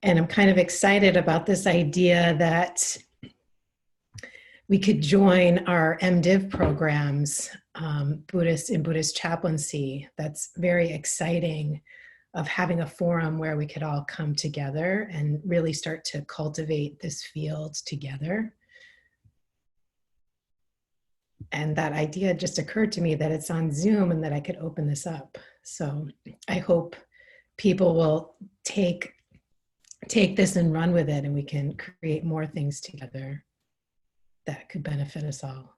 And I'm kind of excited about this idea that we could join our MDiv programs, Buddhist chaplaincy. That's very exciting, of having a forum where we could all come together and really start to cultivate this field together. And that idea just occurred to me that it's on Zoom and that I could open this up. So I hope people will take this and run with it, and we can create more things together that could benefit us all.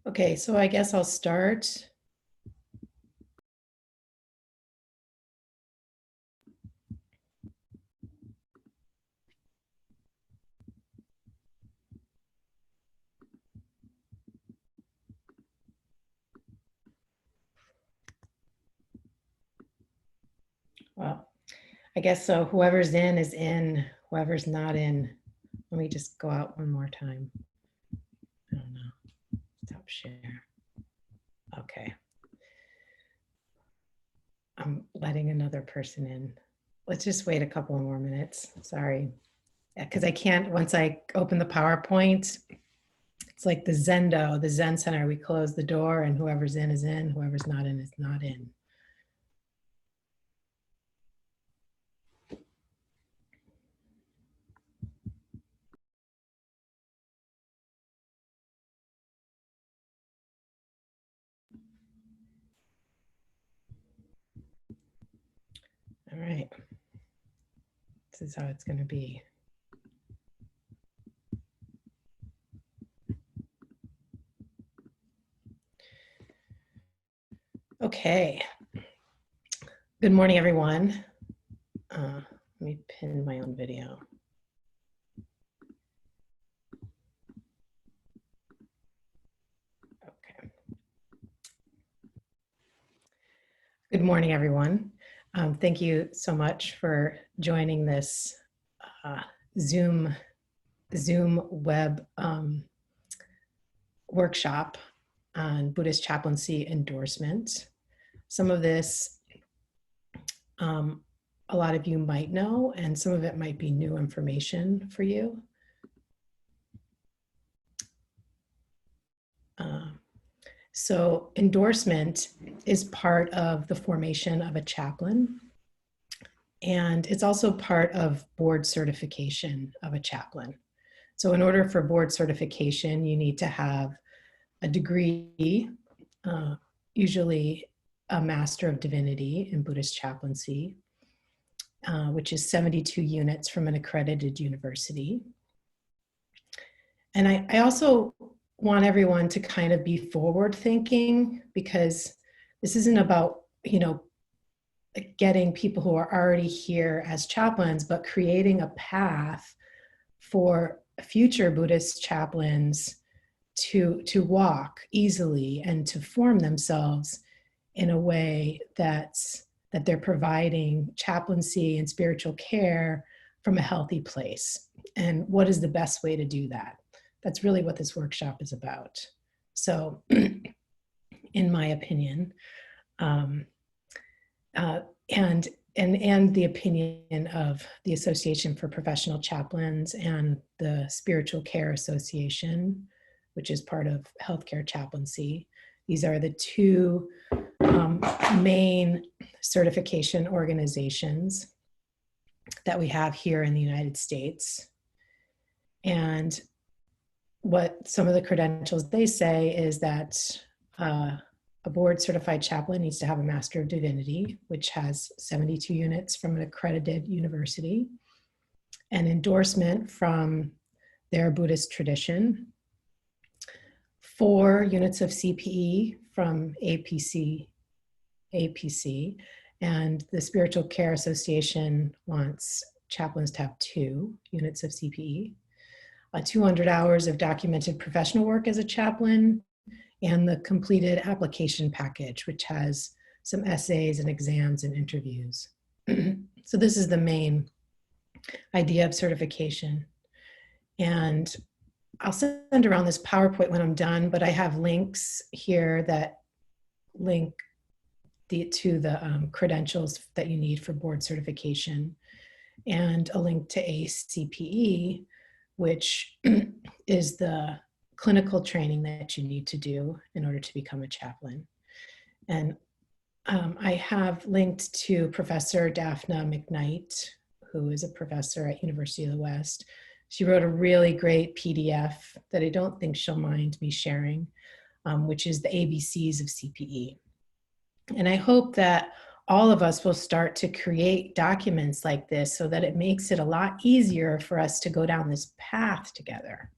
Okay, so I guess I'll start. Well, I guess so. Whoever's in is in, whoever's not in. Let me just go out one more time. I don't know. Stop share. Okay. I'm letting another person in. Let's just wait a couple more minutes. Sorry. Because I can't, once I open the PowerPoint, it's like the Zendo, the Zen Center. We close the door and whoever's in is in, whoever's not in is not in. All right. This is how it's going to be. Okay. Good morning, everyone. Let me pin my own video. Okay. Good morning, everyone. Thank you so much for joining this Zoom web workshop on Buddhist chaplaincy endorsement. Some of this, a lot of you might know, and some of it might be new information for you. So endorsement is part of the formation of a chaplain, and it's also part of board certification of a chaplain. So in order for board certification, you need to have a degree, usually a Master of Divinity in Buddhist chaplaincy, which is 72 units from an accredited university. And I also want everyone to kind of be forward thinking, because this isn't about, getting people who are already here as chaplains, but creating a path for future Buddhist chaplains to walk easily and to form themselves in a way that they're providing chaplaincy and spiritual care from a healthy place. And what is the best way to do that? That's really what this workshop is about. So, in my opinion, and the opinion of the Association for Professional Chaplains and the Spiritual Care Association, which is part of healthcare chaplaincy. These are the two main certification organizations that we have here in the United States. And what some of the credentials they say is that a board certified chaplain needs to have a Master of Divinity, which has 72 units from an accredited university, an endorsement from their Buddhist tradition, 4 units of CPE from APC, and the Spiritual Care Association wants chaplains to have 2 units of CPE, 200 hours of documented professional work as a chaplain, and the completed application package, which has some essays and exams and interviews. So this is the main idea of certification. And I'll send around this PowerPoint when I'm done, but I have links here that link to the credentials that you need for board certification, and a link to ACPE, which is the clinical training that you need to do in order to become a chaplain. And I have linked to Professor Daphna McKnight, who is a professor at University of the West. She wrote a really great PDF that I don't think she'll mind me sharing, which is the ABCs of CPE. And I hope that all of us will start to create documents like this so that it makes it a lot easier for us to go down this path together.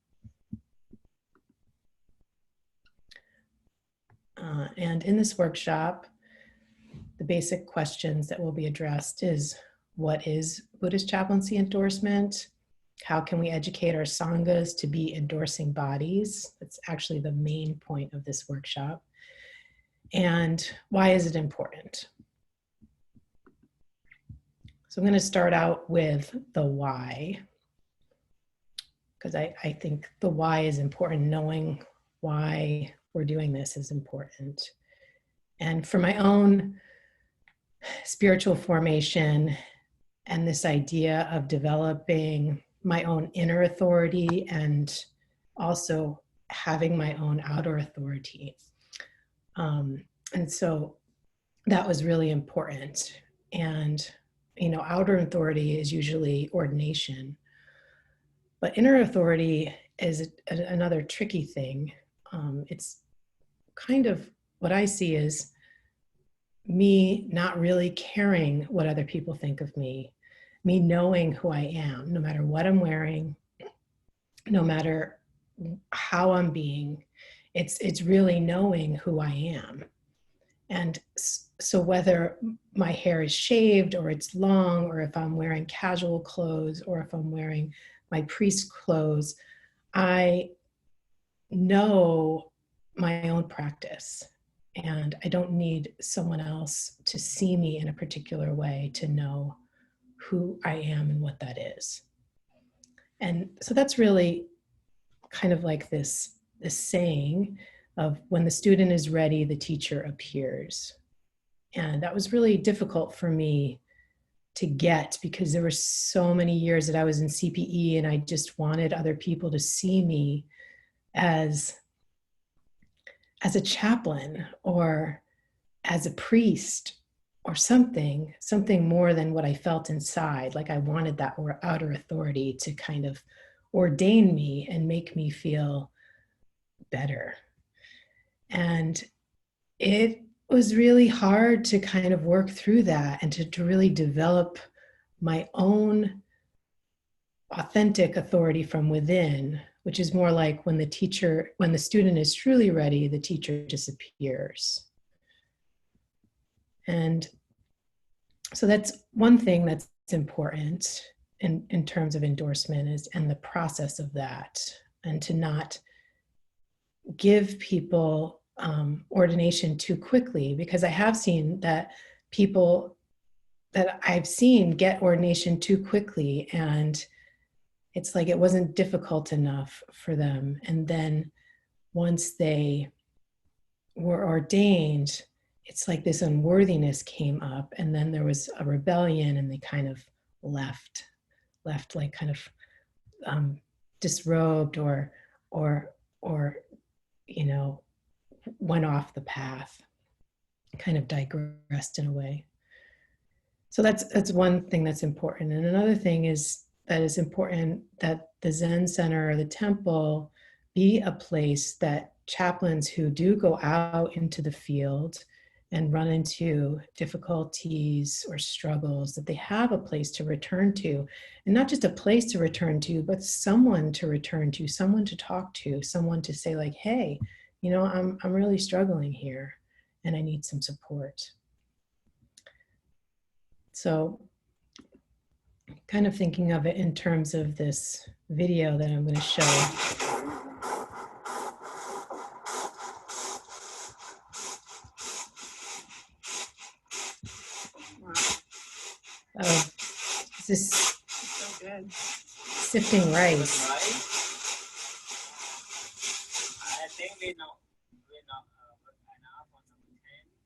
And in this workshop, the basic questions that will be addressed is, what is Buddhist chaplaincy endorsement? How can we educate our sanghas to be endorsing bodies? That's actually the main point of this workshop. And why is it important? So I'm going to start out with the why, because I think the why is important. Knowing why we're doing this is important. And for my own spiritual formation and this idea of developing my own inner authority and also having my own outer authority. And so that was really important. And, you know, outer authority is usually ordination, but inner authority is another tricky thing. It's kind of what I see is me not really caring what other people think of me knowing who I am, no matter what I'm wearing, no matter how I'm being. It's really knowing who I am. And so whether my hair is shaved or it's long, or if I'm wearing casual clothes, or if I'm wearing my priest clothes, I know my own practice. And I don't need someone else to see me in a particular way to know who I am and what that is. And so that's really kind of like this saying of, when the student is ready, the teacher appears. And that was really difficult for me to get, because there were so many years that I was in CPE and I just wanted other people to see me as a chaplain or as a priest or something more than what I felt inside. Like I wanted that outer authority to kind of ordain me and make me feel better. And it was really hard to kind of work through that and to really develop my own authentic authority from within, which is more like when the student is truly ready, the teacher disappears. And so that's one thing that's important in terms of endorsement, and the process of that, and to not give people ordination too quickly, because I have seen that people that I've seen get ordination too quickly, and it's like it wasn't difficult enough for them. And then once they were ordained, it's like this unworthiness came up, and then there was a rebellion, and they kind of left like kind of disrobed or you know, went off the path, kind of digressed in a way. So that's one thing that's important. And another thing is that it's important that the Zen center or the temple be a place that chaplains who do go out into the field and run into difficulties or struggles, that they have a place to return to, and not just a place to return to, but someone to return to, someone to talk to, someone to say like, hey, you know, I'm really struggling here and I need some support. So kind of thinking of it in terms of this video that I'm going to show. Of this So good. sifting rice. I think we know.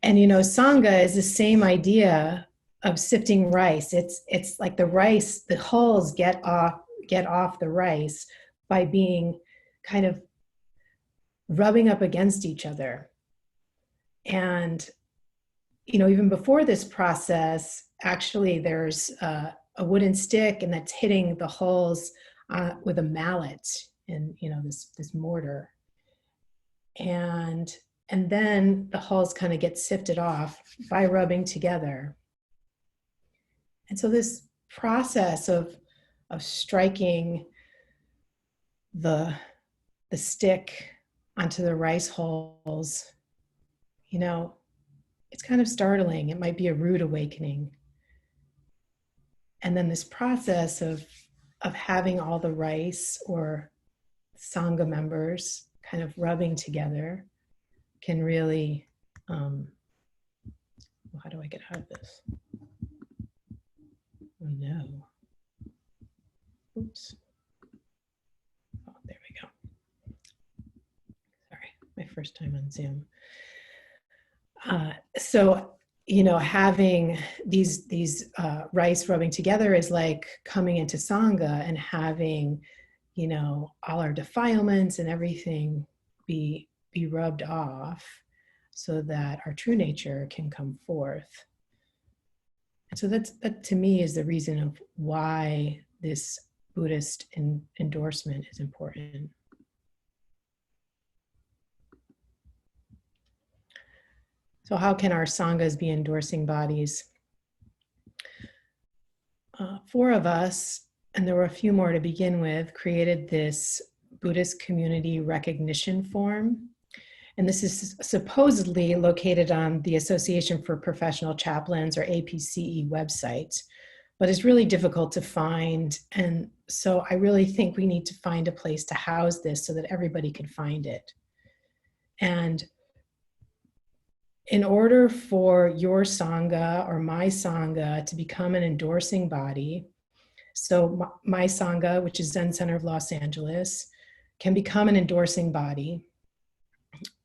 And you know, Sangha is the same idea of sifting rice. It's like the rice, the hulls get off the rice by being kind of rubbing up against each other. And you know, even before this process, actually there's a wooden stick, and that's hitting the hulls with a mallet in, you know, this mortar. And then the hulls kind of get sifted off by rubbing together. And so this process of striking the stick onto the rice hulls, you know, it's kind of startling. It might be a rude awakening. And then this process of having all the rice or Sangha members kind of rubbing together can really, well, how do I get out of this? Oh no. Oops. Oh, there we go. Sorry, my first time on Zoom. So, you know, having these rice rubbing together is like coming into Sangha and having, you know, all our defilements and everything be rubbed off so that our true nature can come forth. And so that to me is the reason of why this Buddhist endorsement is important. So how can our Sanghas be endorsing bodies? 4 of us, and there were a few more to begin with, created this Buddhist community recognition form. And this is supposedly located on the Association for Professional Chaplains, or APCE website, but it's really difficult to find. And so I really think we need to find a place to house this so that everybody can find it. And in order for your Sangha or my Sangha to become an endorsing body, so my Sangha, which is Zen Center of Los Angeles, can become an endorsing body,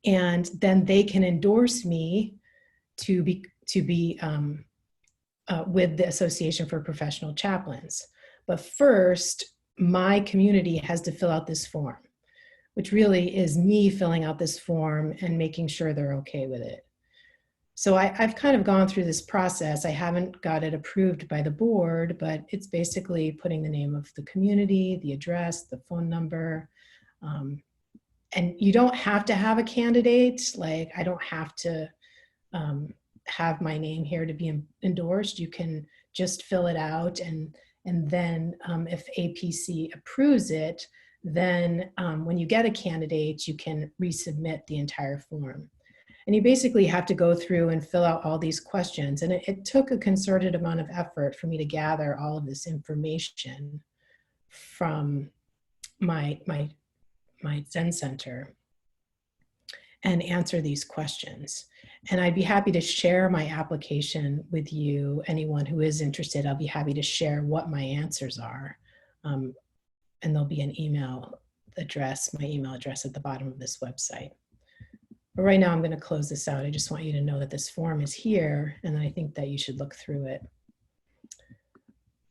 and then they can endorse me to be with the Association for Professional Chaplains. But first, my community has to fill out this form, which really is me filling out this form and making sure they're okay with it. So I've kind of gone through this process. I haven't got it approved by the board, but it's basically putting the name of the community, the address, the phone number. And you don't have to have a candidate. Like, I don't have to have my name here to be endorsed. You can just fill it out. And then if APC approves it, then when you get a candidate, you can resubmit the entire form. And you basically have to go through and fill out all these questions. And it took a concerted amount of effort for me to gather all of this information from my Zen center and answer these questions. And I'd be happy to share my application with you. Anyone who is interested, I'll be happy to share what my answers are. And there'll be an email address, my email address at the bottom of this website. But right now I'm going to close this out. I just want you to know that this form is here, and I think that you should look through it.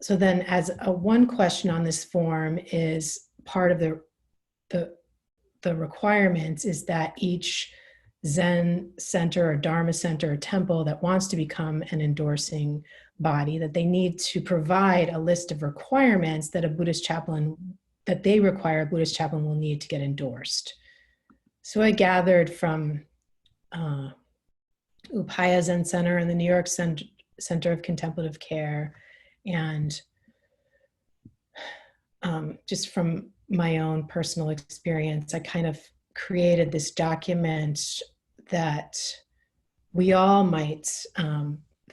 So then, as one question on this form is part of the requirements is that each Zen center or Dharma center or temple that wants to become an endorsing body, that they need to provide a list of requirements that a Buddhist chaplain, that they require a Buddhist chaplain will need to get endorsed. So I gathered from Upaya Zen Center and the New York Center of Contemplative Care, and just from my own personal experience, I kind of created this document that we all might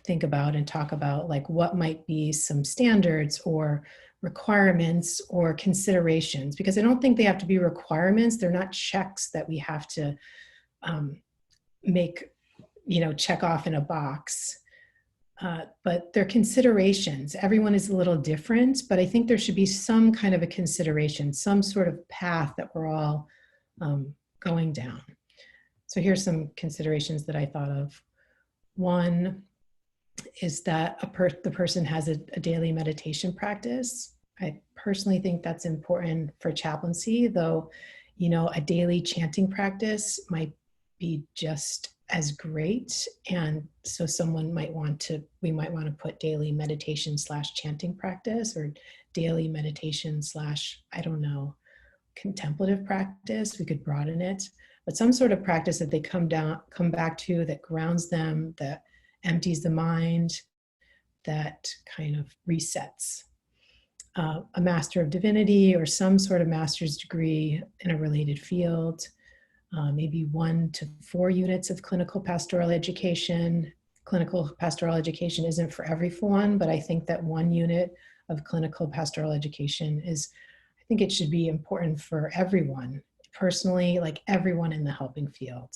think about and talk about like what might be some standards or requirements or considerations, because I don't think they have to be requirements. They're not checks that we have to make, check off in a box. But they're considerations. Everyone is a little different, but I think there should be some kind of a consideration, some sort of path that we're all going down. So here's some considerations that I thought of. One is that the person has a daily meditation practice. I personally think that's important for chaplaincy, though, a daily chanting practice might be just as great. And so we might want to put daily meditation / chanting practice, or daily meditation / contemplative practice. We could broaden it, but some sort of practice that they come back to, that grounds them, that empties the mind, that kind of resets. A Master of Divinity or some sort of master's degree in a related field, maybe 1 to 4 units of clinical pastoral education. Clinical pastoral education isn't for everyone, but I think that 1 unit of clinical pastoral education I think it should be important for everyone, personally, like everyone in the helping field.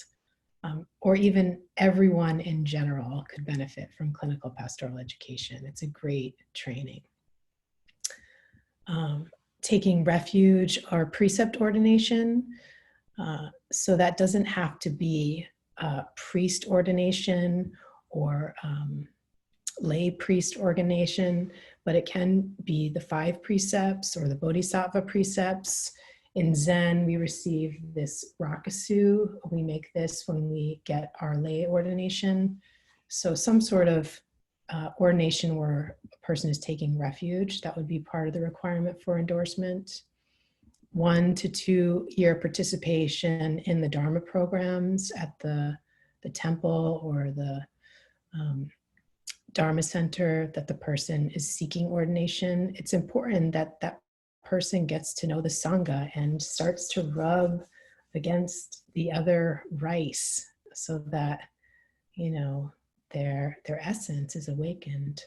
Or even everyone in general could benefit from clinical pastoral education. It's a great training. Taking refuge or precept ordination. So that doesn't have to be priest ordination or lay priest ordination, but it can be the 5 precepts or the Bodhisattva precepts. In Zen, we receive this rakusu. We make this when we get our lay ordination. So some sort of ordination where a person is taking refuge, that would be part of the requirement for endorsement. 1 to 2 year participation in the Dharma programs at the temple or the Dharma center that the person is seeking ordination. It's important that that person gets to know the Sangha and starts to rub against the other rice so that, their essence is awakened.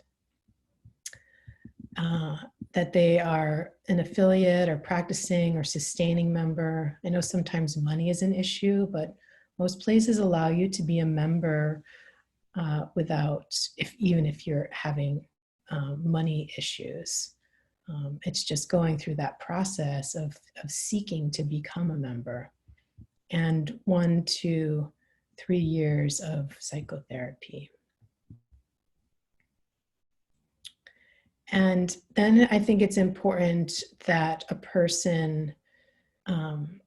That they are an affiliate or practicing or sustaining member. I know sometimes money is an issue, but most places allow you to be a member even if you're having money issues. It's just going through that process of seeking to become a member. And 1 to 3 years of psychotherapy. And then I think it's important that a person and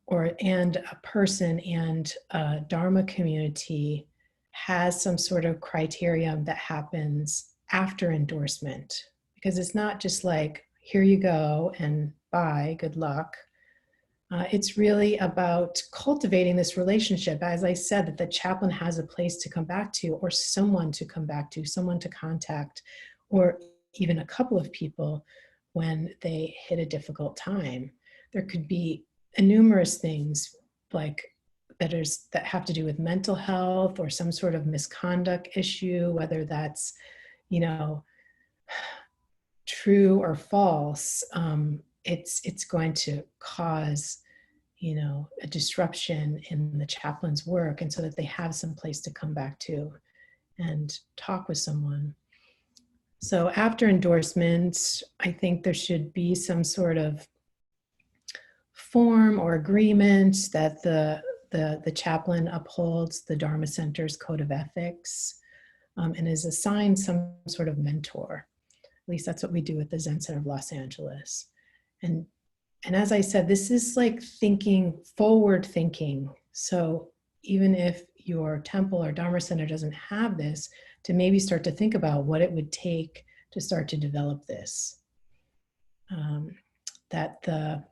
a Dharma community has some sort of criterion that happens after endorsement, because it's not just like, here you go and bye, good luck. It's really about cultivating this relationship. As I said, that the chaplain has a place to come back to, or someone to come back to, someone to contact, or even a couple of people when they hit a difficult time. There could be numerous things like that have to do with mental health or some sort of misconduct issue, whether that's, true or false. It's going to cause, a disruption in the chaplain's work, and so that they have some place to come back to and talk with someone. So after endorsement, I think there should be some sort of form or agreement that the chaplain upholds the Dharma Center's code of ethics and is assigned some sort of mentor. At least that's what we do at the Zen Center of Los Angeles. And as I said, this is like forward thinking. So even if your temple or Dharma Center doesn't have this, to maybe start to think about what it would take to start to develop this. That the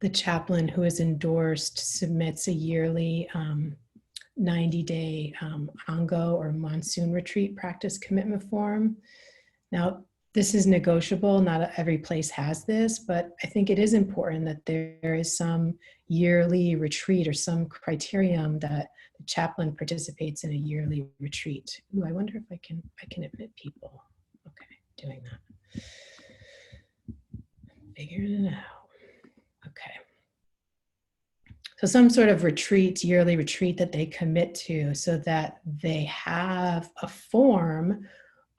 chaplain who is endorsed submits a yearly 90-day Ango or monsoon retreat practice commitment form. Now, this is negotiable. Not every place has this, but I think it is important that there is some yearly retreat or some criterion that the chaplain participates in a yearly retreat. Ooh, I wonder if I can admit people. Okay, doing that. Figuring it out. Okay. So some sort of retreat, yearly retreat that they commit to so that they have a form,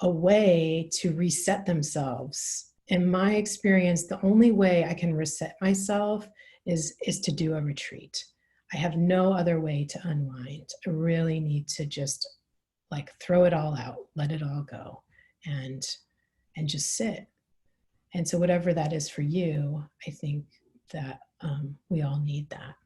a way to reset themselves. In my experience, the only way I can reset myself is to do a retreat. I have no other way to unwind. I really need to just like throw it all out, let it all go, and just sit. And so whatever that is for you, I think that we all need that.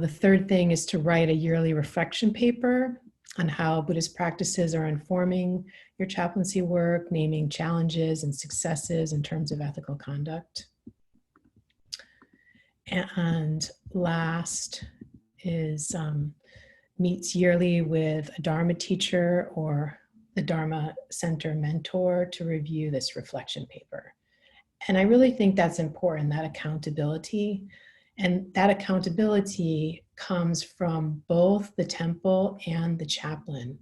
The third thing is to write a yearly reflection paper on how Buddhist practices are informing your chaplaincy work, naming challenges and successes in terms of ethical conduct. And last is meets yearly with a Dharma teacher or the Dharma Center mentor to review this reflection paper. And I really think that's important, that accountability. And that accountability comes from both the temple and the chaplain.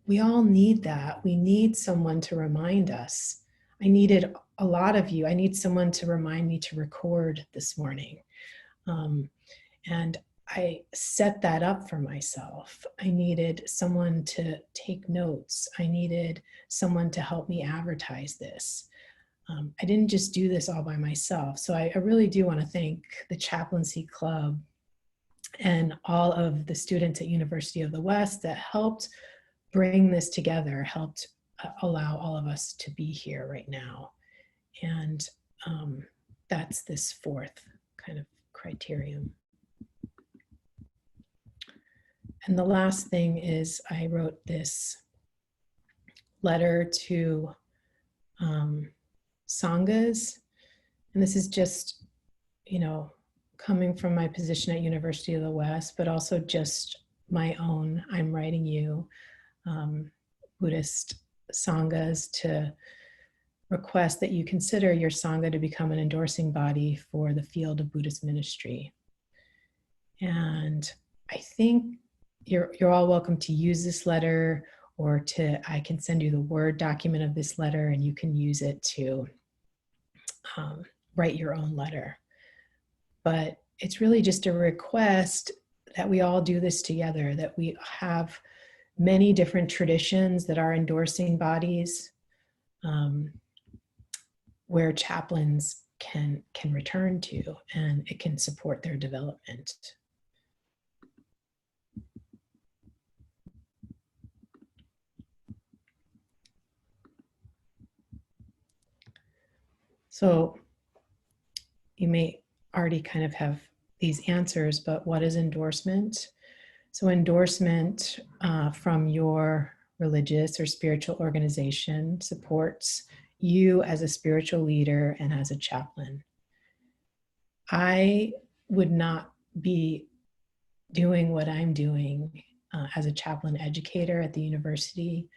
We all need that. We need someone to remind us. I needed a lot of you. I need someone to remind me to record this morning. And I set that up for myself. I needed someone to take notes. I needed someone to help me advertise this. I didn't just do this all by myself. So I really do want to thank the Chaplaincy Club and all of the students at University of the West that helped bring this together, helped allow all of us to be here right now. And that's this fourth kind of criterion. And the last thing is I wrote this letter to Sanghas. And this is just, coming from my position at University of the West, but also just my own, I'm writing you, Buddhist Sanghas to request that you consider your Sangha to become an endorsing body for the field of Buddhist ministry. And I think you're all welcome to use this letter, or I can send you the Word document of this letter and you can use it to write your own letter. But it's really just a request that we all do this together, that we have many different traditions that are endorsing bodies where chaplains can return to, and it can support their development. So you may already kind of have these answers, but what is endorsement? So endorsement from your religious or spiritual organization supports you as a spiritual leader and as a chaplain. I would not be doing what I'm doing as a chaplain educator at the university.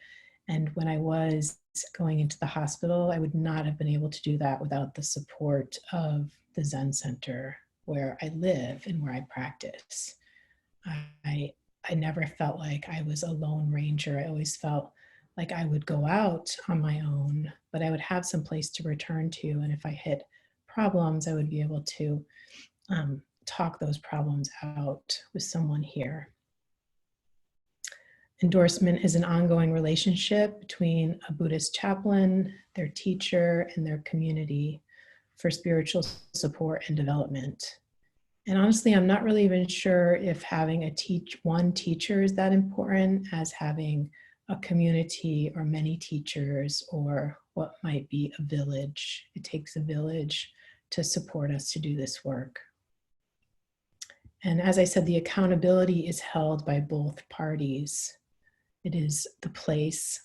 And when I was going into the hospital, I would not have been able to do that without the support of the Zen Center where I live and where I practice. I never felt like I was a lone ranger. I always felt like I would go out on my own, but I would have some place to return to. And if I hit problems, I would be able to talk those problems out with someone here. Endorsement is an ongoing relationship between a Buddhist chaplain, their teacher, and their community for spiritual support and development. And honestly, I'm not really even sure if having one teacher is that important as having a community or many teachers, or what might be a village. It takes a village to support us to do this work. And as I said, the accountability is held by both parties. It is the place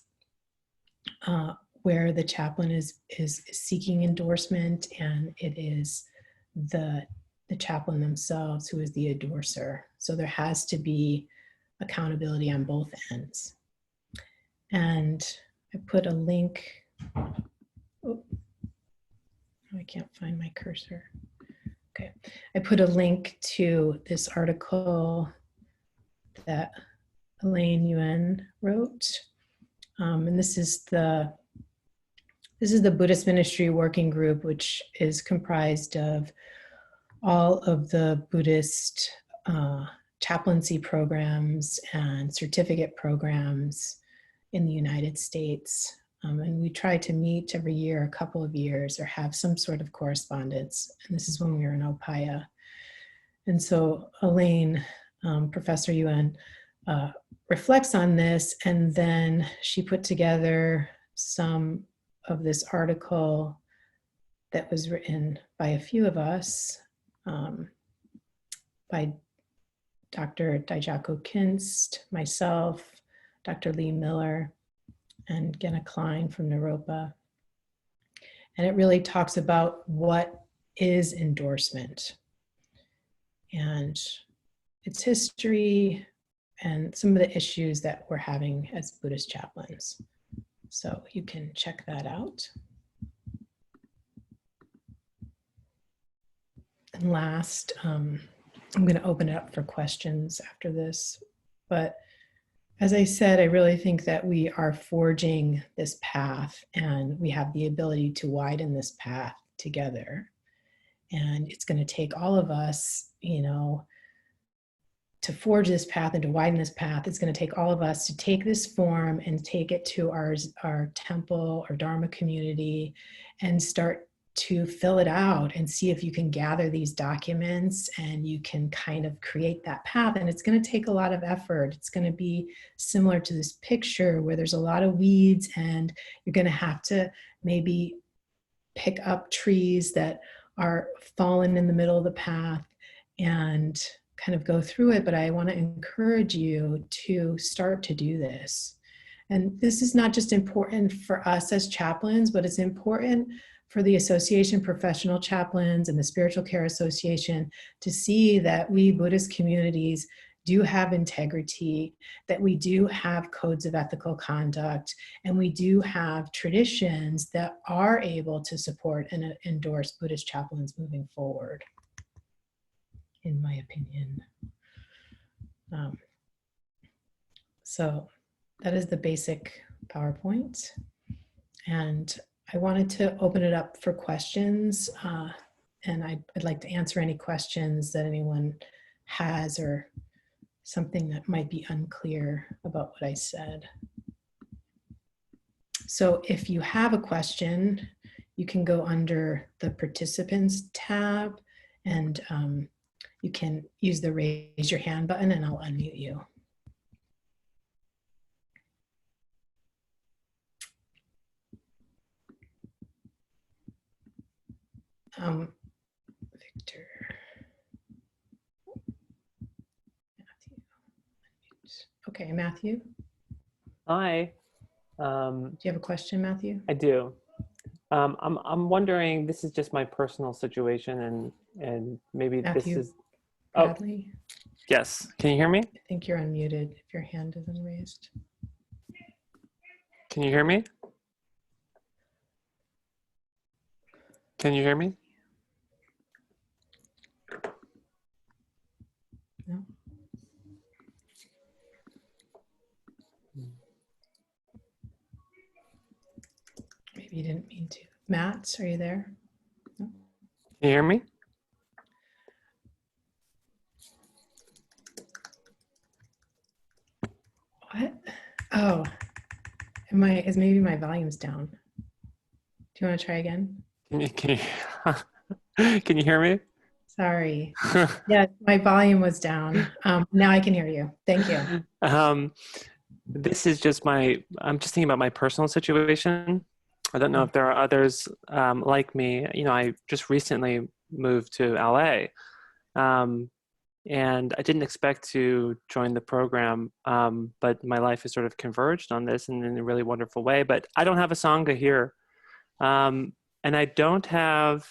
where the chaplain is seeking endorsement, and it is the chaplain themselves who is the endorser. So there has to be accountability on both ends. And I put a link. Oh, I can't find my cursor. Okay, I put a link to this article that Elaine Yuen wrote, and this is the Buddhist Ministry Working Group, which is comprised of all of the Buddhist chaplaincy programs and certificate programs in the United States. And we try to meet every year, a couple of years, or have some sort of correspondence. And this is when we were in Opaya. And so Elaine, Professor Yuen, reflects on this, and then she put together some of this article that was written by a few of us, by Dr. Dijako Kinst, myself, Dr. Lee Miller, and Genna Klein from Naropa. And it really talks about what is endorsement and its history and some of the issues that we're having as Buddhist chaplains. So you can check that out. And last, I'm going to open it up for questions after this. But as I said, I really think that we are forging this path, and we have the ability to widen this path together. And it's going to take all of us, to forge this path and to widen this path. It's going to take all of us to take this form and take it to our temple or Dharma community and start to fill it out and see if you can gather these documents and you can kind of create that path. And it's going to take a lot of effort. It's going to be similar to this picture where there's a lot of weeds, and you're going to have to maybe pick up trees that are fallen in the middle of the path and kind of go through it. But I want to encourage you to start to do this. And this is not just important for us as chaplains, but it's important for the Association Professional Chaplains and the Spiritual Care Association to see that we Buddhist communities do have integrity, that we do have codes of ethical conduct, and we do have traditions that are able to support and endorse Buddhist chaplains moving forward, in my opinion. So that is the basic PowerPoint. And I wanted to open it up for questions, and I'd like to answer any questions that anyone has or something that might be unclear about what I said. So if you have a question, you can go under the participants tab, and you can use the raise your hand button and I'll unmute you. Victor, Matthew. Okay, Matthew. Hi. Do you have a question, Matthew? I do. I'm wondering, this is just my personal situation, and maybe Matthew this is. Bradley? Oh, yes. Can you hear me? I think you're unmuted if your hand isn't raised. Can you hear me? Can you hear me? No. Maybe you didn't mean to. Matt, are you there? No? Can you hear me? What? Oh, is maybe my volume's down. Do you want to try again? Can you can you hear me? Sorry. Yeah, my volume was down. Now I can hear you. Thank you. This is just I'm just thinking about my personal situation. I don't know if there are others like me. I just recently moved to LA. And I didn't expect to join the program, but my life has sort of converged on this in a really wonderful way. But I don't have a Sangha here. And I don't have,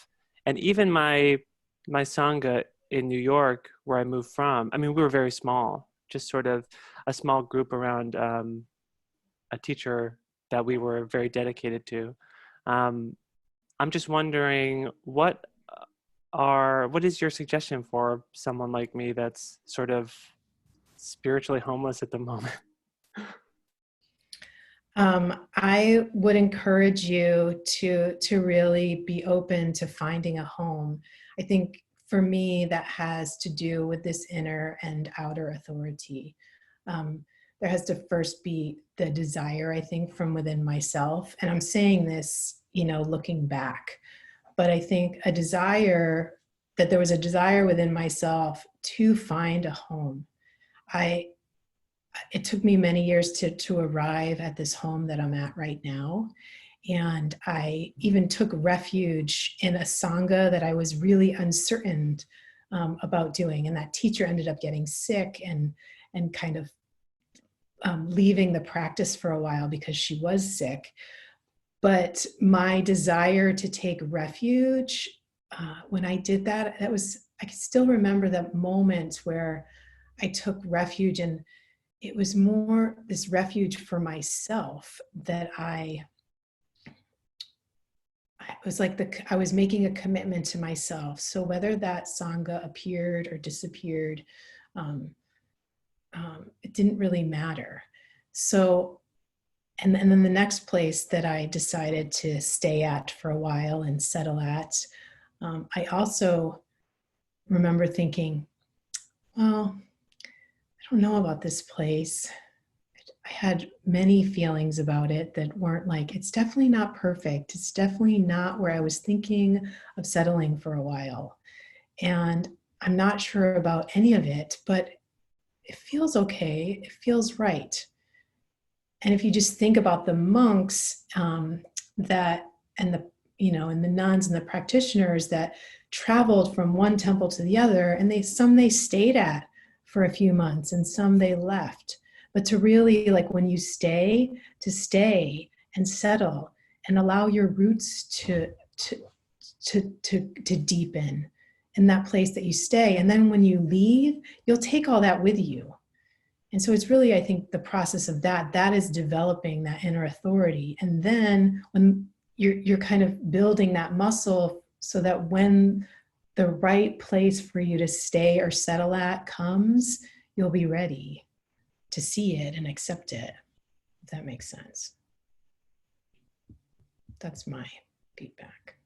and even my Sangha in New York, where I moved from, I mean, we were very small, just sort of a small group around a teacher that we were very dedicated to. I'm just wondering, what is your suggestion for someone like me that's sort of spiritually homeless at the moment? I would encourage you to really be open to finding a home. I think for me that has to do with this inner and outer authority. There has to first be the desire, I think, from within myself. And I'm saying this, looking back, but I think there was a desire within myself to find a home. It took me many years to arrive at this home that I'm at right now. And I even took refuge in a Sangha that I was really uncertain about doing. And that teacher ended up getting sick and kind of leaving the practice for a while because she was sick. But my desire to take refuge, when I did that, I can still remember that moment where I took refuge, and it was more this refuge for myself that I was like I was making a commitment to myself. So whether that Sangha appeared or disappeared, it didn't really matter. So, and then the next place that I decided to stay at for a while and settle at, I also remember thinking, well, I don't know about this place. I had many feelings about it that weren't like, it's definitely not perfect. It's definitely not where I was thinking of settling for a while. And I'm not sure about any of it, but it feels okay. It feels right. And if you just think about the monks that, and the, and the nuns and the practitioners that traveled from one temple to the other, and some they stayed at for a few months and some they left. But to really, like, when you stay, to stay and settle and allow your roots to deepen in that place that you stay. And then when you leave, you'll take all that with you. And so it's really, I think, the process of that is developing that inner authority. And then when you're kind of building that muscle so that when the right place for you to stay or settle at comes, you'll be ready to see it and accept it, if that makes sense. That's my feedback.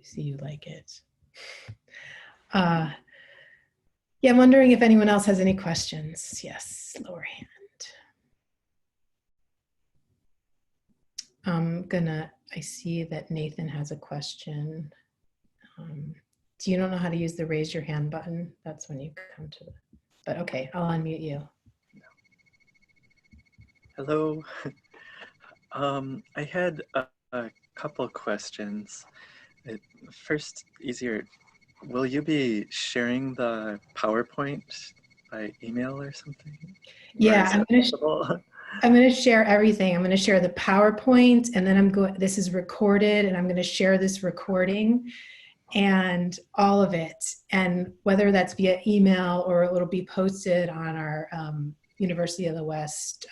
See, you like it. Yeah, I'm wondering if anyone else has any questions. Yes, lower hand. I see that Nathan has a question. Do you don't know how to use the raise your hand button? That's when you come to but okay, I'll unmute you. Hello. I had a couple questions. First, easier. Will you be sharing the PowerPoint by email or something? Yeah, Or I'm going to share everything. I'm going to share the PowerPoint, and then this is recorded, and I'm going to share this recording and all of it. And whether that's via email or it'll be posted on our University of the West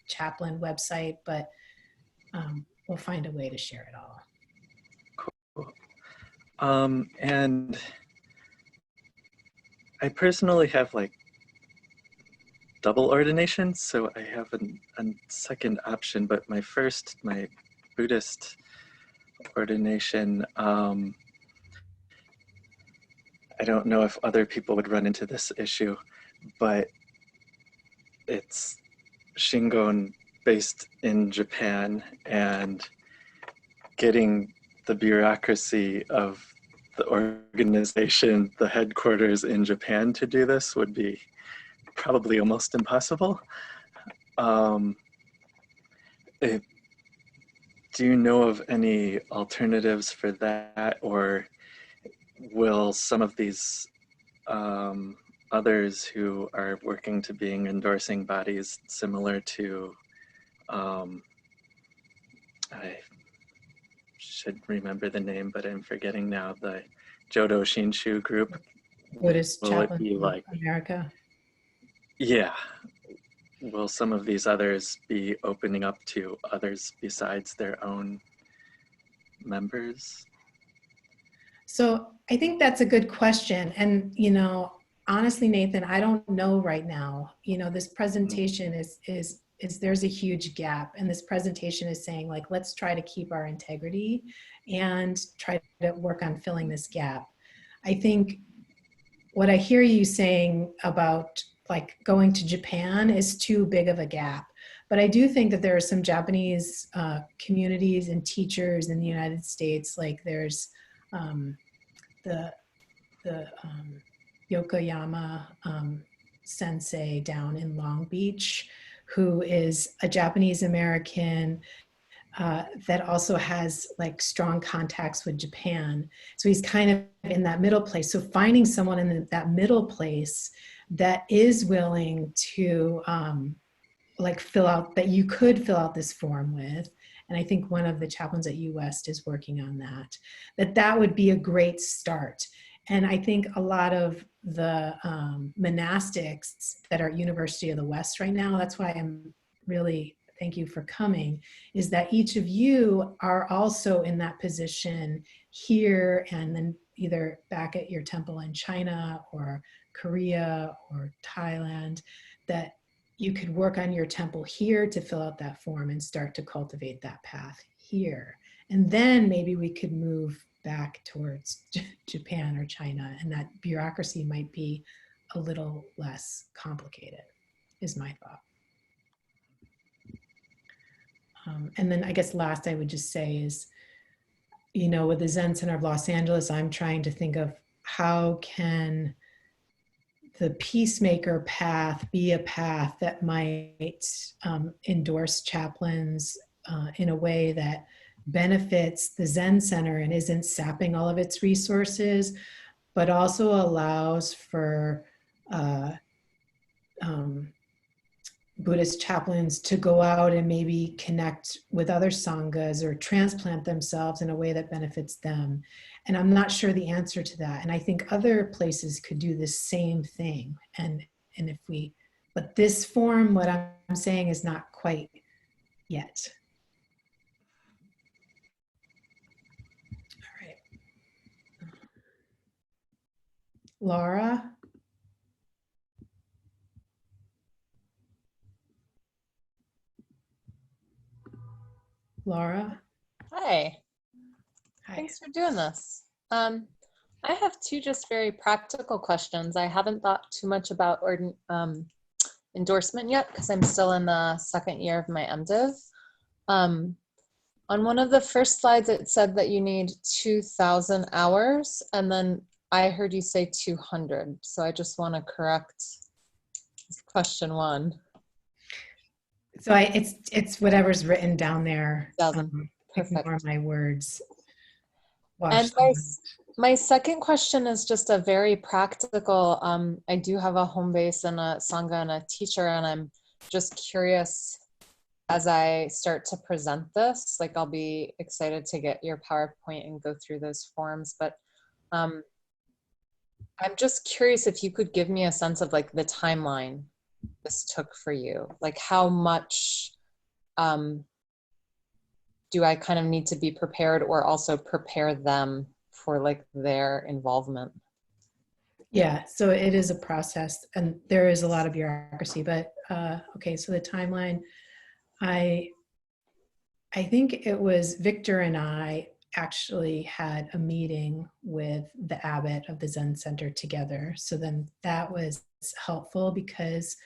chaplain website, but we'll find a way to share it all. Cool. And I personally have like double ordination, so I have a second option, but my Buddhist ordination, I don't know if other people would run into this issue, but it's Shingon based in Japan, and getting the bureaucracy of the organization, the headquarters in Japan to do this would be probably almost impossible. Do you know of any alternatives for that, or will some of these others who are working to being endorsing bodies similar to, I should remember the name, but I'm forgetting now, the Jodo Shinshu group? Buddhist Will it Chaplain be like, America. Yeah. Will some of these others be opening up to others besides their own members? So I think that's a good question. And, honestly, Nathan, I don't know right now. This presentation is there's a huge gap. And this presentation is saying, like, let's try to keep our integrity and try to work on filling this gap. I think what I hear you saying about like going to Japan is too big of a gap. But I do think that there are some Japanese communities and teachers in the United States. Like there's the Yokoyama sensei down in Long Beach, who is a Japanese American that also has like strong contacts with Japan. So he's kind of in that middle place. So finding someone in that middle place that is willing to like that you could fill out this form with. And I think one of the chaplains at UWest is working on that would be a great start. And I think a lot of the monastics that are at University of the West right now, that's why I'm really, thank you for coming, is that each of you are also in that position here and then either back at your temple in China or Korea or Thailand, that you could work on your temple here to fill out that form and start to cultivate that path here. And then maybe we could move back towards Japan or China, and that bureaucracy might be a little less complicated, is my thought. And then I guess last I would just say is, with the Zen Center of Los Angeles, I'm trying to think of how can the peacemaker path be a path that might endorse chaplains in a way that benefits the Zen Center and isn't sapping all of its resources, but also allows for Buddhist chaplains to go out and maybe connect with other sanghas or transplant themselves in a way that benefits them. And I'm not sure the answer to that. And I think other places could do the same thing. And but this form, what I'm saying is not quite yet. All right. Laura? Laura? Hi. Hi. Thanks for doing this. I have two just very practical questions. I haven't thought too much about endorsement yet because I'm still in the second year of my MDiv. On one of the first slides, it said that you need 2,000 hours, and then I heard you say 200. So I just want to correct question one. So it's whatever's written down there. Perfect. Ignore my words. And my second question is just a very practical. I do have a home base and a sangha and a teacher, and I'm just curious as I start to present this. Like, I'll be excited to get your PowerPoint and go through those forms, but I'm just curious if you could give me a sense of like the timeline this took for you. Like, how much do I kind of need to be prepared, or also prepare them for like their involvement? Yeah, so it is a process and there is a lot of bureaucracy, but okay, so the timeline, I think it was Victor and I actually had a meeting with the abbot of the Zen Center together. So then that was helpful because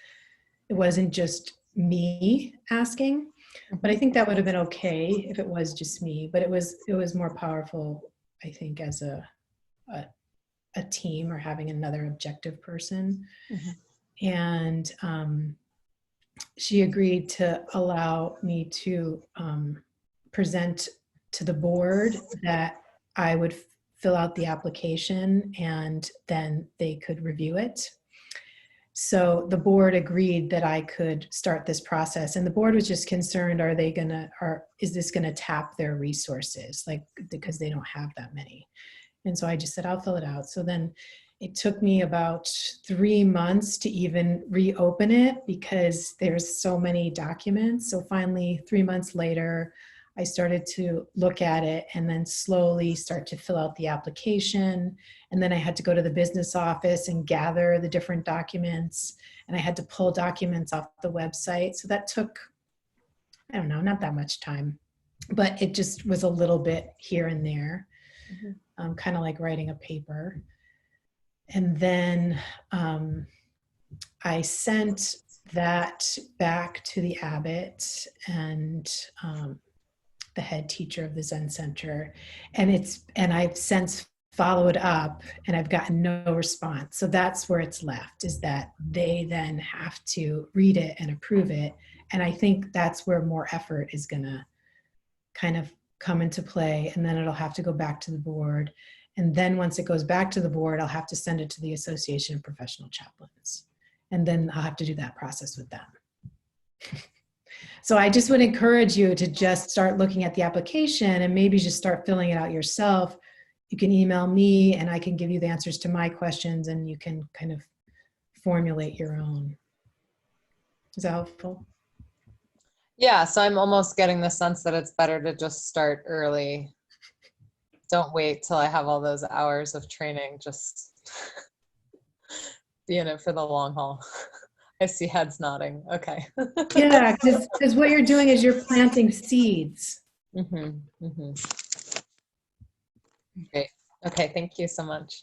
it wasn't just me asking, but I think that would have been okay if it was just me, but it was more powerful, I think, as a team or having another objective person. Mm-hmm. And she agreed to allow me to present to the board that I would fill out the application and then they could review it. So the board agreed that I could start this process, and the board was just concerned, is this gonna tap their resources? Like, because they don't have that many. And so I just said, I'll fill it out. So then It took me about 3 months to even reopen it because there's so many documents. So finally, 3 months later, I started to look at it and then slowly start to fill out the application. And then I had to go to the business office and gather the different documents. And I had to pull documents off the website. So that took, I don't know, not that much time, but it just was a little bit here and there, kind of like writing a paper. And then I sent that back to the abbot and the head teacher of the Zen Center, and I've since followed up, and I've gotten no response. So that's where it's left, is that they then have to read it and approve it. And I think that's where more effort is going to kind of come into play, and then it'll have to go back to the board. And then once it goes back to the board, I'll have to send it to the Association of Professional Chaplains. And then I'll have to do that process with them. So I just would encourage you to just start looking at the application and maybe just start filling it out yourself. You can email me and I can give you the answers to my questions, and you can kind of formulate your own. Is that helpful? Yeah, so I'm almost getting the sense that it's better to just start early. Don't wait till I have all those hours of training. Just be in it for the long haul. I see heads nodding. Okay. Yeah, because what you're doing is you're planting seeds. Great. Okay, thank you so much.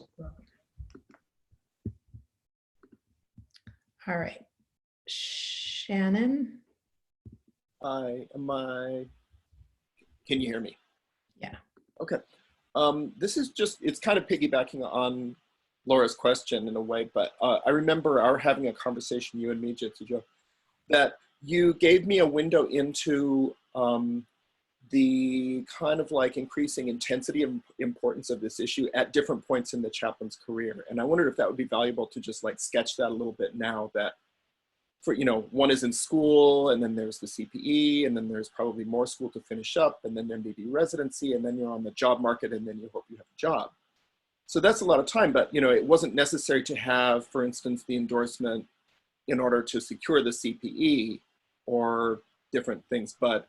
All right. Shannon? Can you hear me? Yeah. Okay. This is just, it's kind of piggybacking on Laura's question in a way, but I remember our having a conversation, you and me, Jitsujo, that you gave me a window into the kind of like increasing intensity and importance of this issue at different points in the chaplain's career. And I wondered if that would be valuable to just like sketch that a little bit now, that for, you know, one is in school, and then there's the CPE, and then there's probably more school to finish up, and then there may be residency, and then you're on the job market, and then you hope you have a job. So that's a lot of time, but you know, it wasn't necessary to have, for instance, the endorsement in order to secure the CPE or different things. But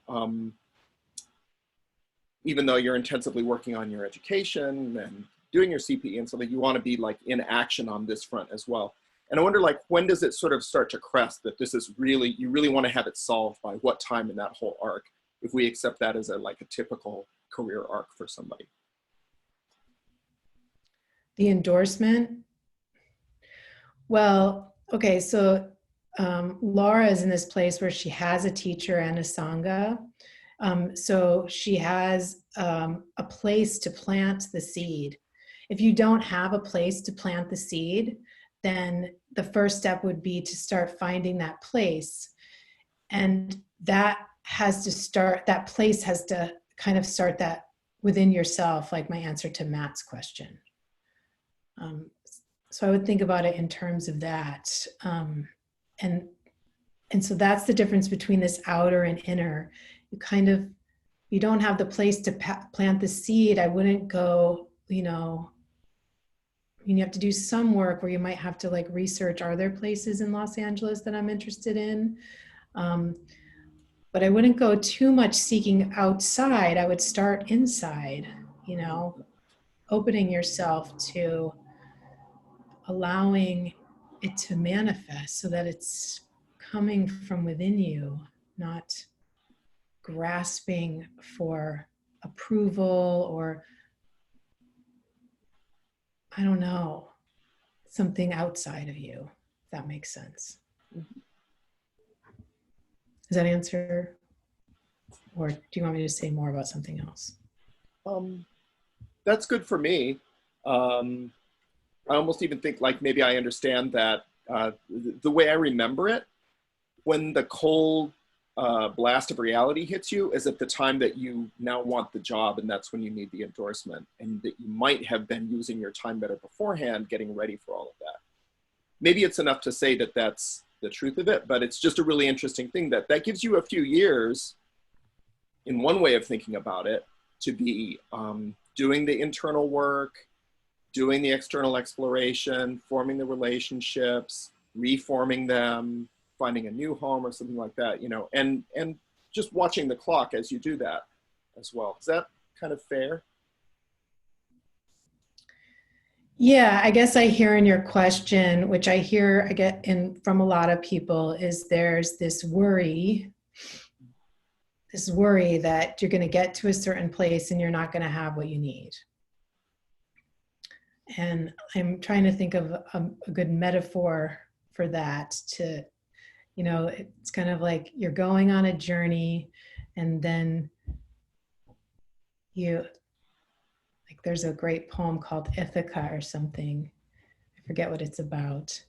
even though you're intensively working on your education and doing your CPE and so that you want to be like in action on this front as well. And I wonder, like, when does it sort of start to crest that this is really, you really want to have it solved by what time in that whole arc, if we accept that as a, like a typical career arc for somebody? The endorsement? Well, okay, so Laura is in this place where she has a teacher and a Sangha. So she has a place to plant the seed. If you don't have a place to plant the seed, then the first step would be to start finding that place. And that has to start, that place has to kind of start that within yourself, like my answer to Matt's question. So I would think about it in terms of that. And so that's the difference between this outer and inner. You don't have the place to plant the seed. I wouldn't go, you have to do some work where you might have to like research, are there places in Los Angeles that I'm interested in? But I wouldn't go too much seeking outside. I would start inside, opening yourself to allowing it to manifest so that it's coming from within you, not grasping for approval or, I don't know, something outside of you, if that makes sense. Does that answer? Or do you want me to say more about something else? That's good for me. I almost even think like maybe I understand that the way I remember it, when the cold blast of reality hits you is at the time that you now want the job, and that's when you need the endorsement, and that you might have been using your time better beforehand getting ready for all of that. Maybe it's enough to say that that's the truth of it, but it's just a really interesting thing that gives you a few years, in one way of thinking about it, to be doing the internal work, doing the external exploration, forming the relationships, reforming them, finding a new home or something like that, you know, and just watching the clock as you do that as well. Is that kind of fair? Yeah, I guess I hear in your question, which I get in from a lot of people, is there's this worry that you're going to get to a certain place and you're not going to have what you need. And I'm trying to think of a good metaphor for that to, you know, it's kind of like you're going on a journey and then like there's a great poem called Ithaca or something. I forget what it's about,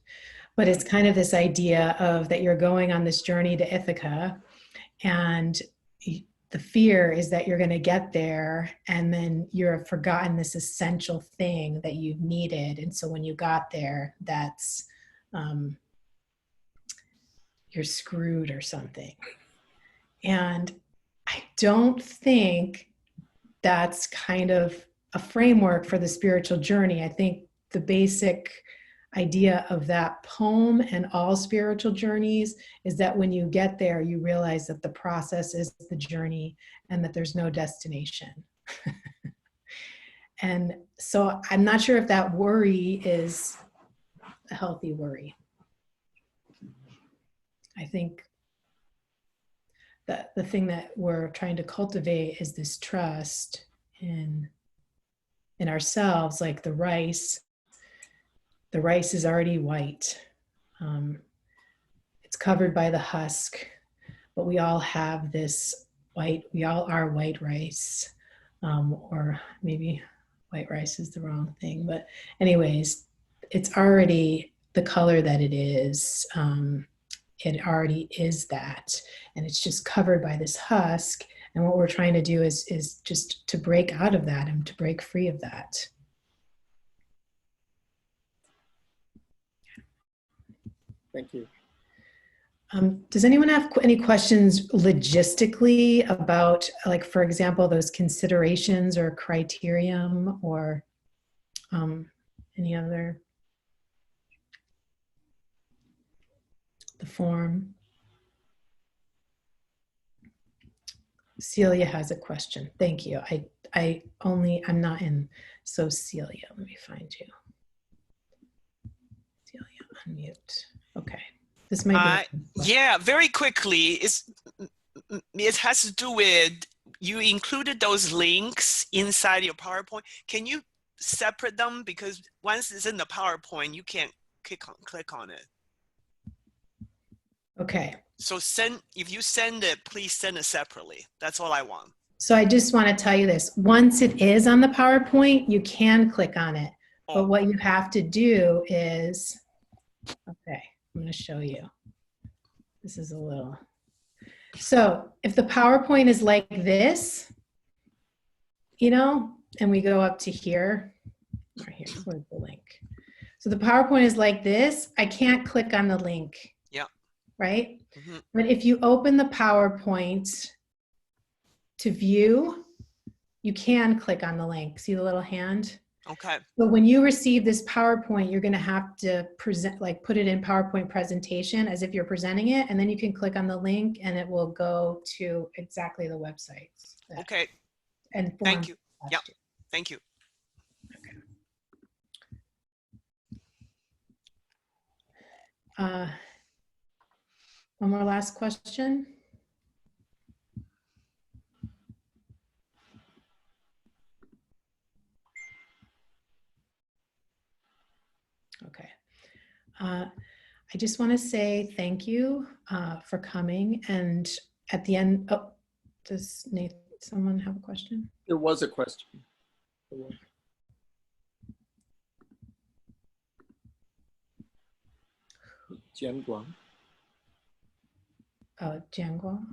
but it's kind of this idea of that you're going on this journey to Ithaca, and the fear is that you're going to get there and then you're forgotten this essential thing that you needed. And so when you got there, that's, you're screwed or something. And I don't think that's kind of a framework for the spiritual journey. I think the basic idea of that poem and all spiritual journeys is that when you get there, you realize that the process is the journey and that there's no destination. And so I'm not sure if that worry is a healthy worry. I think that the thing that we're trying to cultivate is this trust in ourselves, like the rice. The rice is already white. It's covered by the husk, but we all have this we all are white rice, or maybe white rice is the wrong thing. But anyways, it's already the color that it is. It already is that, and it's just covered by this husk. And what we're trying to do is just to break out of that and to break free of that. Thank you. Does anyone have any questions logistically about, like, for example, those considerations or criterion or any other? The form. Celia has a question. Thank you. I'm not in. So Celia, let me find you. Celia, unmute. Okay. This might be. Yeah, very quickly. It has to do with, you included those links inside your PowerPoint. Can you separate them? Because once it's in the PowerPoint, you can't click on it. Okay. So if you send it, please send it separately. That's all I want. So I just want to tell you this. Once it is on the PowerPoint, you can click on it. Oh. But what you have to do is, okay, I'm going to show you. This is a little. So if the PowerPoint is like this, you know, and we go up to here, right here, where's the link? So the PowerPoint is like this. I can't click on the link. Yeah. Right? Mm-hmm. But if you open the PowerPoint to view, you can click on the link. See the little hand? Okay. But when you receive this PowerPoint, you're going to have to present, like put it in PowerPoint presentation as if you're presenting it, and then you can click on the link and it will go to exactly the website. Okay. And thank you. Yeah. Thank you. Okay. One more last question. Okay. I just want to say thank you for coming. And at the end, oh, does someone have a question? There was a question. Jianguang. Oh, Jianguang.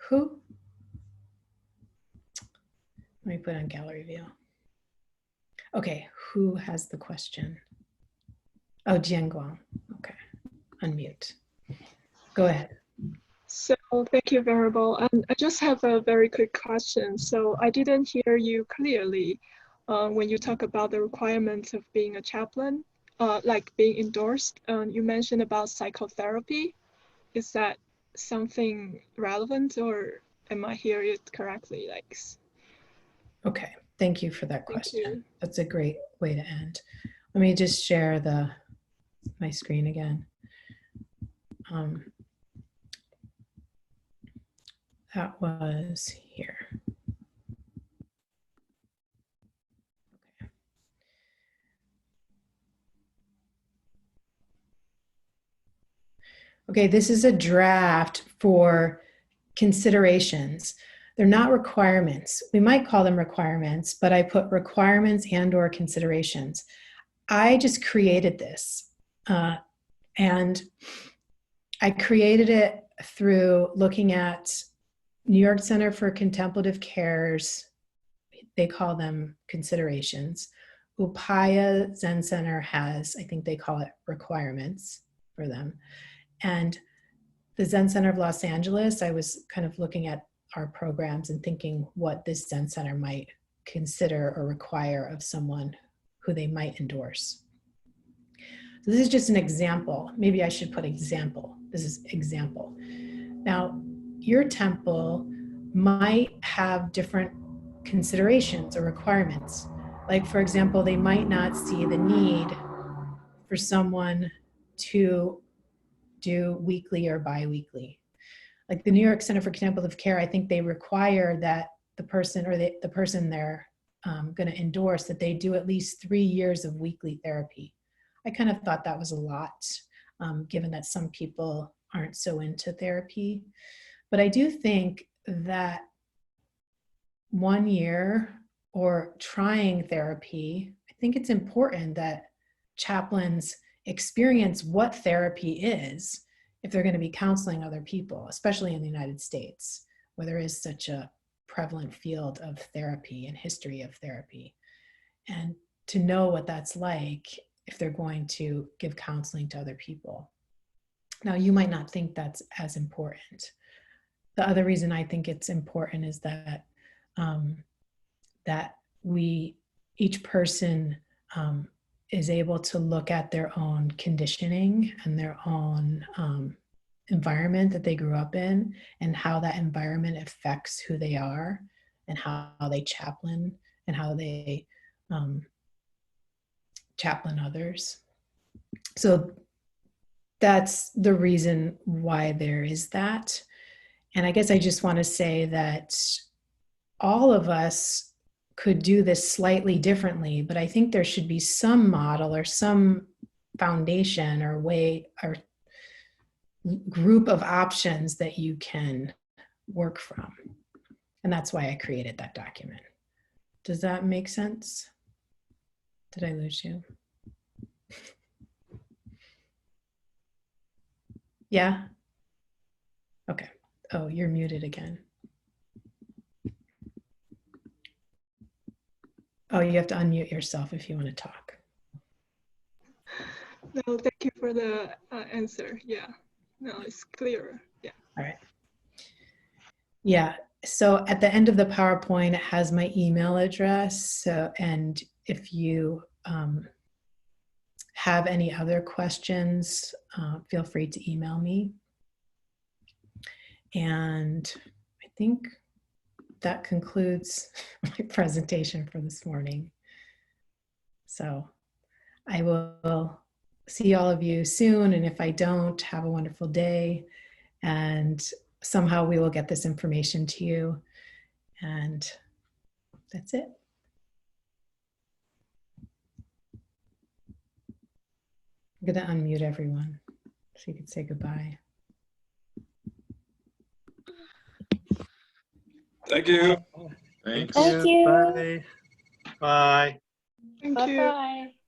Who? Let me put on gallery view. Okay, who has the question? Oh, Jianguang. Okay, unmute. Go ahead. So thank you, Venerable. I just have a very quick question. So I didn't hear you clearly. when you talk about the requirements of being a chaplain, like being endorsed, you mentioned about psychotherapy. Is that something relevant, or am I hearing it correctly? Like, Okay, thank you for that thank question. you. That's a great way to end. Let me just share my screen again. That was here. Okay, this is a draft for considerations. They're not requirements. We might call them requirements, but I put requirements and/or considerations. I just created this, and I created it through looking at New York Center for Contemplative Care's, they call them considerations. Upaya Zen Center has, I think they call it requirements for them. And the Zen Center of Los Angeles, I was kind of looking at our programs and thinking what this Zen Center might consider or require of someone who they might endorse. So this is just an example. Maybe I should put example. This is example. Now, your temple might have different considerations or requirements. Like, for example, they might not see the need for someone to do weekly or biweekly. Like the New York Center for Contemplative Care, I think they require that the person or the person they're going to endorse that they do at least 3 years of weekly therapy. I kind of thought that was a lot, given that some people aren't so into therapy. But I do think that 1 year or trying therapy, I think it's important that chaplains experience what therapy is if they're going to be counseling other people, especially in the United States, where there is such a prevalent field of therapy and history of therapy. And to know what that's like if they're going to give counseling to other people. Now, you might not think that's as important. The other reason I think it's important is that each person is able to look at their own conditioning and their own environment that they grew up in and how that environment affects who they are and how they chaplain and how they chaplain others. So that's the reason why there is that. And I guess I just want to say that all of us could do this slightly differently, but I think there should be some model or some foundation or way or group of options that you can work from. And that's why I created that document. Does that make sense? Did I lose you? Yeah? Okay. Oh, you're muted again. Oh, you have to unmute yourself if you want to talk. No, thank you for the answer. Yeah, no, it's clearer. Yeah. All right. Yeah. So at the end of the PowerPoint, it has my email address. So, and if you have any other questions, feel free to email me. And I think that concludes my presentation for this morning. So I will see all of you soon. And if I don't, have a wonderful day. And somehow we will get this information to you. And that's it. I'm going to unmute everyone so you can say goodbye. Thank you. Thanks. Thank you. Bye. Bye. Thank you. Bye-bye.